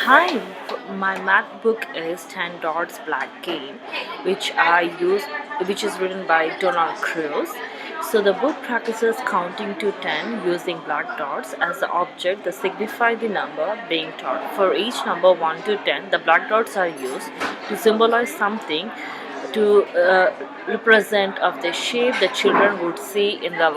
Hi, my math book is 10 Dots Black Game, which I use, which is written by Donald Cruz. So the book practices counting to 10 using black dots as the object that signify the number being taught. For each number 1 to 10, the black dots are used to symbolize something to represent of the shape the children would see in the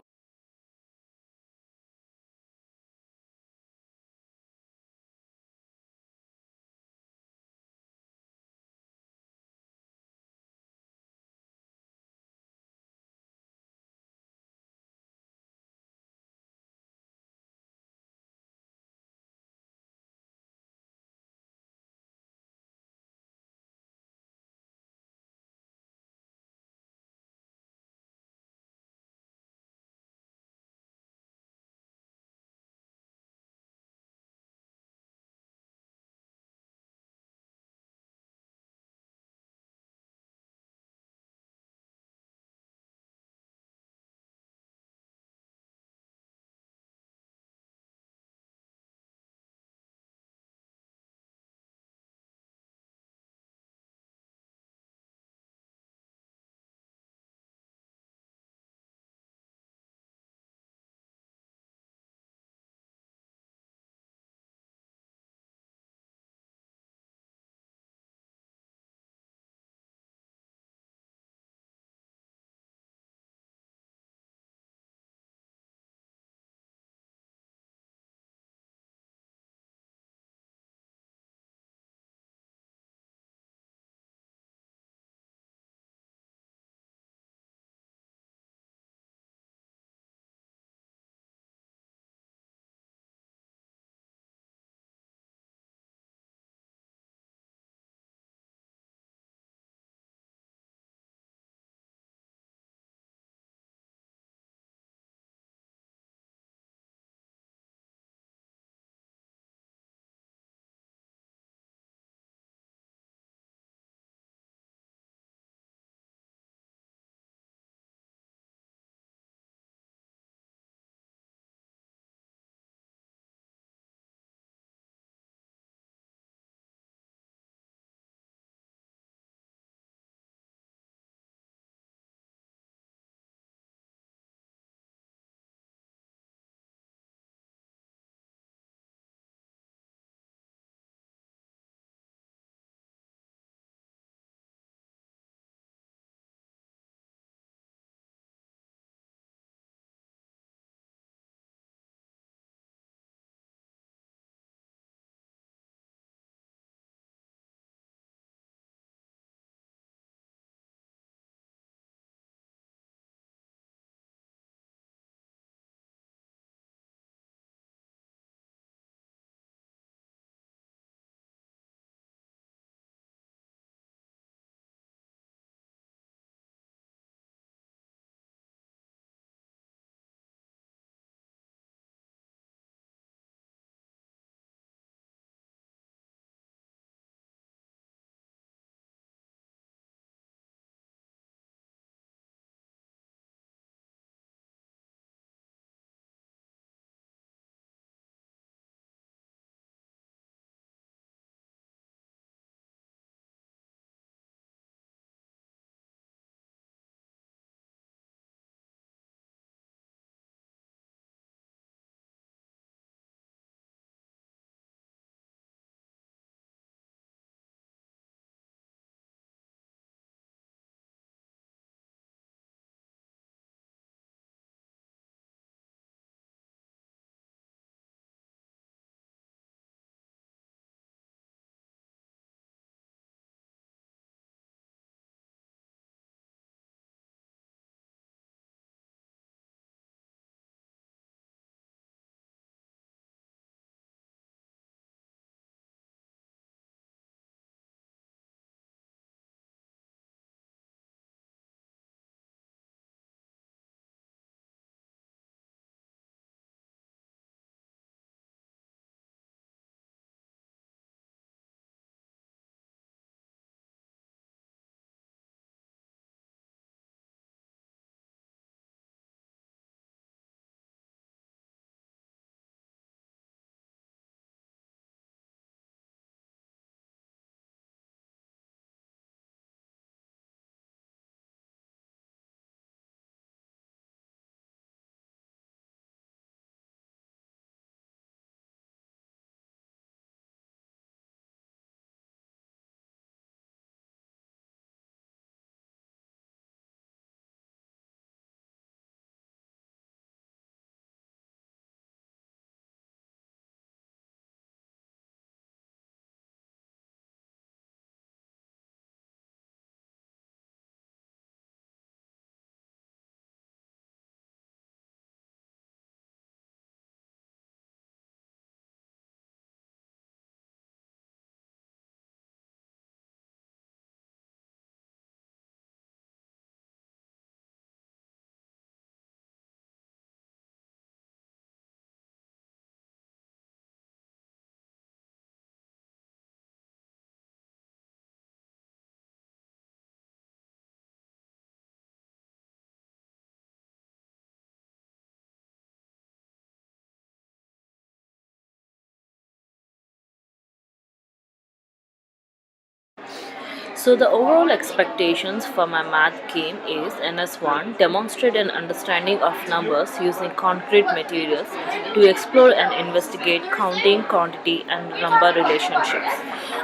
So the overall expectations for my math game is NS1 demonstrate an understanding of numbers using concrete materials to explore and investigate counting, quantity and number relationships.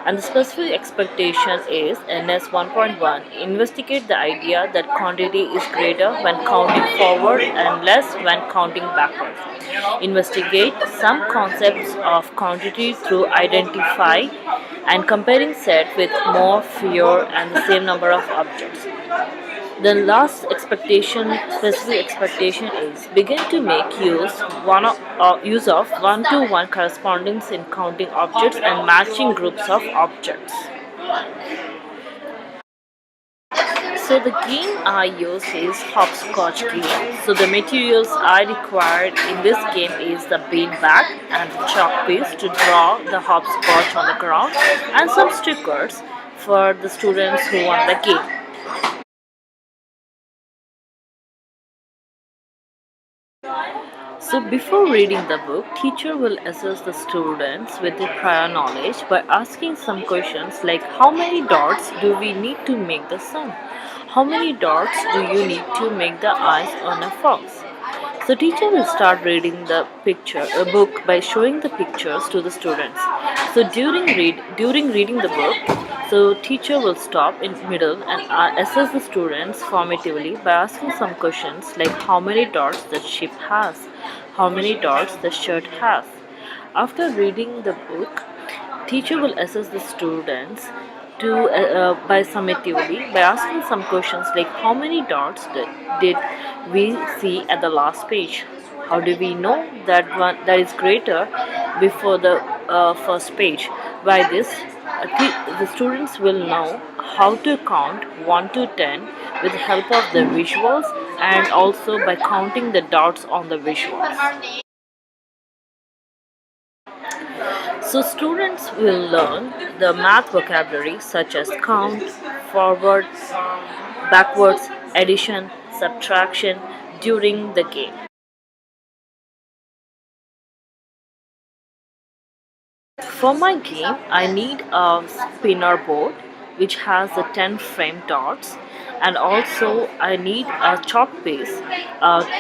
And the specific expectation is NS 1.1 investigate the idea that quantity is greater when counting forward and less when counting backward. Investigate some concepts of quantity through identify and comparing set with more, fewer, and the same number of objects. The last expectation, specific expectation is begin to make use of one-to-one correspondence in counting objects and matching groups of objects. So the game I use is hopscotch game. So the materials I required in this game is the beanbag and the chalk piece to draw the hopscotch on the ground and some stickers for the students who won the game. So before reading the book, teacher will assess the students with their prior knowledge by asking some questions like how many dots do we need to make the sun? How many dots do you need to make the eyes on a fox? So teacher will start reading a book by showing the pictures to the students. So during reading the book, so teacher will stop in middle and assess the students formatively by asking some questions like how many dots the ship has, how many dots the shirt has. After reading the book, teacher will assess the students by summatively by asking some questions like how many dots did we see at the last page? How do we know that one that is greater before the first page? By this, the students will know how to count 1 to 10 with the help of the visuals and also by counting the dots on the visuals. So students will learn the math vocabulary such as count, forward, backwards, addition, subtraction during the game. For my game, I need a spinner board which has the 10 frame dots, and also I need a chalk piece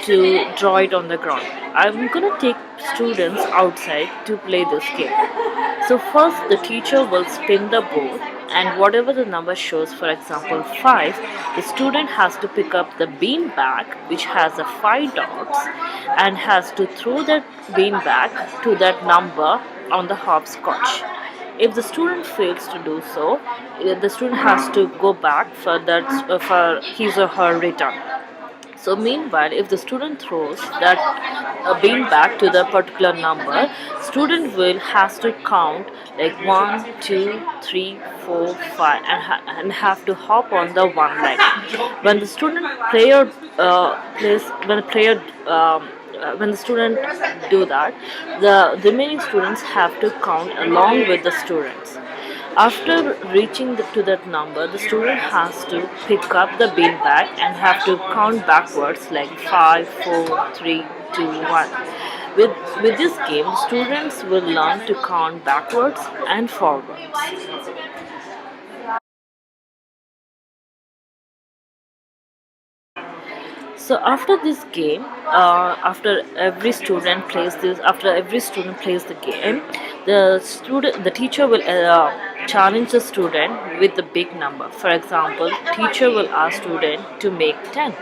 to draw it on the ground. I'm gonna take students outside to play this game. So first the teacher will spin the board and whatever the number shows, for example 5, the student has to pick up the bean bag which has the 5 dots and has to throw that bean bag to that number on the hopscotch. If the student fails to do so, the student has to go back for his or her return. So meanwhile, if the student throws that bean back to the particular number, student will has to count like 1, 2, 3, 4, 5 and have to hop on the one leg. When the student player plays when the player when the student do that, the remaining students have to count along with the students. After reaching to that number, the student has to pick up the beanbag and have to count backwards like 5, 4, 3, 2, 1. With this game, students will learn to count backwards and forwards. So after this game, after every student plays the game, the teacher will challenge the student with the big number. For example, teacher will ask student to make 10,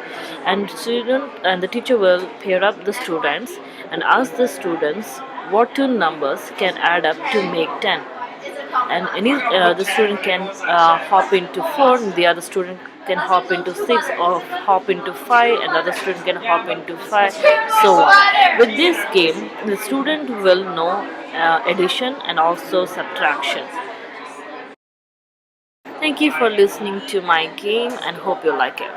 and the teacher will pair up the students and ask the students what two numbers can add up to make 10, and the student can hop into 4 and the other student can hop into 6 or hop into 5 and the other student can hop into 5, so on. With this game the student will know addition and also subtraction. Thank you for listening to my game and hope you like it.